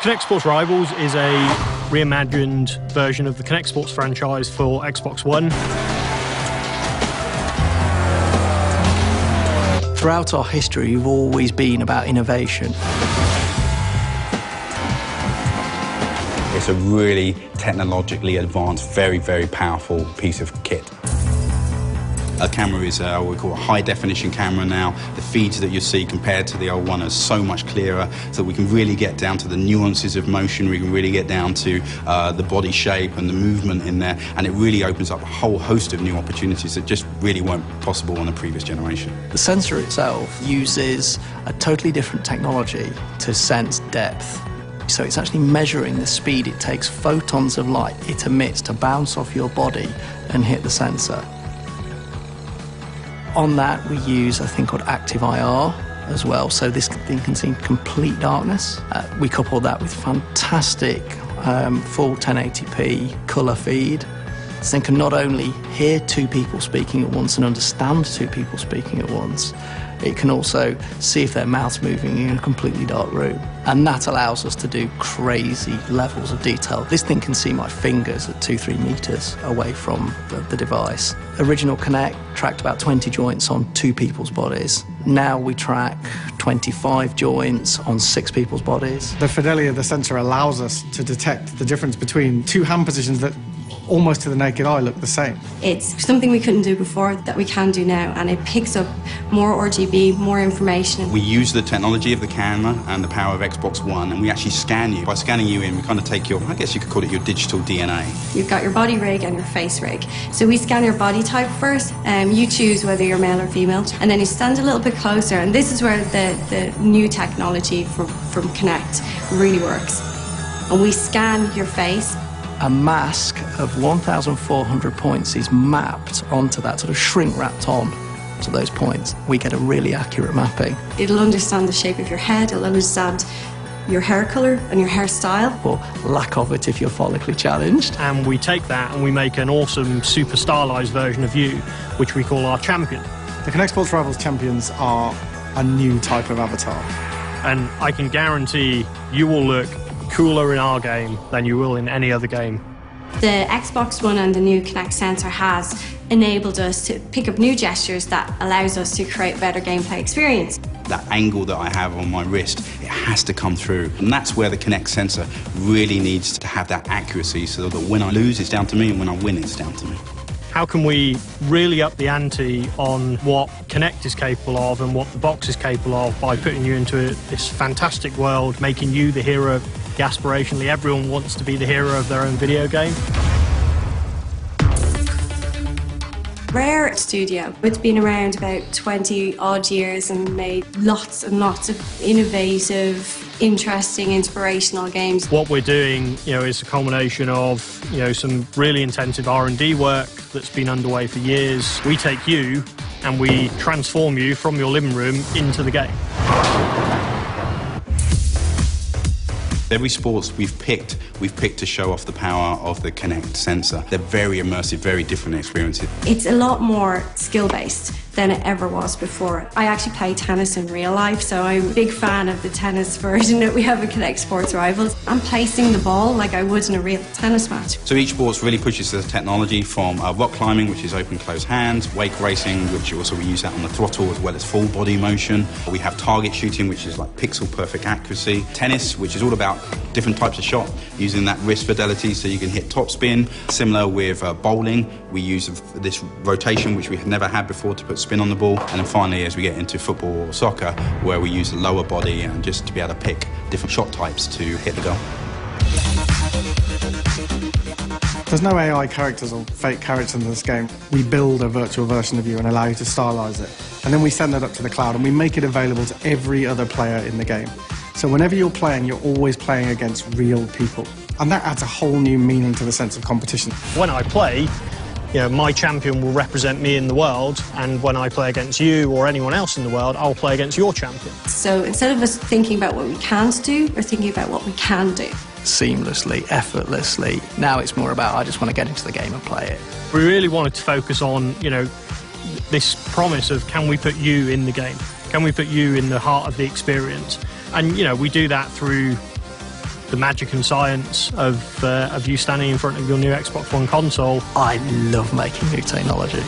Kinect Sports Rivals is a reimagined version of the Kinect Sports franchise for Xbox One. Throughout our history, we've always been about innovation. It's a really technologically advanced, very, very powerful piece of kit. A camera is what we call a high-definition camera now. The feeds that you see compared to the old one are so much clearer, so we can really get down to the nuances of motion. We can really get down to the body shape and the movement in there, and it really opens up a whole host of new opportunities that just really weren't possible on the previous generation. The sensor itself uses a totally different technology to sense depth. So it's actually measuring the speed it takes photons of light it emits to bounce off your body and hit the sensor. On that, we use a thing called active IR as well, so this thing can see complete darkness. We couple that with fantastic full 1080p colour feed. This thing can not only hear two people speaking at once and understand two people speaking at once, it can also see if their mouth's moving in a completely dark room. And that allows us to do crazy levels of detail. This thing can see my fingers at 2-3 meters away from the device. Original Kinect tracked about 20 joints on 2 people's bodies. Now we track 25 joints on 6 people's bodies. The fidelity of the sensor allows us to detect the difference between 2 hand positions that almost to the naked eye look the same. It's something we couldn't do before that we can do now, and it picks up more RGB, more information. We use the technology of the camera and the power of Xbox One, and we actually scan you. By scanning you in, we kind of take your, I guess you could call it your digital DNA. You've got your body rig and your face rig. So we scan your body type first, you choose whether you're male or female, and then you stand a little bit closer, and this is where the new technology from Kinect really works. And we scan your face. A mask of 1,400 points is mapped onto that, sort of shrink-wrapped on to those points. We get a really accurate mapping. It'll understand the shape of your head, it'll understand your hair colour and your hairstyle. Or lack of it if you're follically challenged. And we take that and we make an awesome, super stylised version of you, which we call our champion. The Kinect Sports Rivals champions are a new type of avatar. And I can guarantee you will look cooler in our game than you will in any other game. The Xbox One and the new Kinect sensor has enabled us to pick up new gestures that allows us to create better gameplay experience. That angle that I have on my wrist, it has to come through. And that's where the Kinect sensor really needs to have that accuracy so that when I lose, it's down to me, and when I win, it's down to me. How can we really up the ante on what Kinect is capable of and what the box is capable of by putting you into this fantastic world, making you the hero? Aspirationally, everyone wants to be the hero of their own video game. Rare Studio. It's been around about 20 odd years and made lots and lots of innovative, interesting, inspirational games. What we're doing, is a combination of, some really intensive R&D work that's been underway for years. We take you and we transform you from your living room into the game. Every sports we've picked to show off the power of the Kinect sensor. They're very immersive, very different experiences. It's a lot more skill-based than it ever was before. I actually play tennis in real life, so I'm a big fan of the tennis version that we have in Kinect Sports Rivals. I'm placing the ball like I would in a real tennis match. So each sports really pushes the technology from rock climbing, which is open closed hands, wake racing, which also we use that on the throttle, as well as full body motion. We have target shooting, which is like pixel perfect accuracy. Tennis, which is all about different types of shot, using that wrist fidelity so you can hit top spin. Similar with bowling, we use this rotation, which we had never had before, to put spin on the ball. And then finally, as we get into football or soccer, where we use the lower body and just to be able to pick different shot types to hit the goal. There's no AI characters or fake characters in this game. We build a virtual version of you and allow you to stylize it. And then we send that up to the cloud and we make it available to every other player in the game. So whenever you're playing, you're always playing against real people. And that adds a whole new meaning to the sense of competition. When I play, my champion will represent me in the world, and when I play against you or anyone else in the world, I'll play against your champion. So instead of us thinking about what we can't do, we're thinking about what we can do. Seamlessly, effortlessly. Now it's more about, I just want to get into the game and play it. We really wanted to focus on, this promise of, can we put you in the game? Can we put you in the heart of the experience? And, we do that through the magic and science of you standing in front of your new Xbox One console. I love making new technology.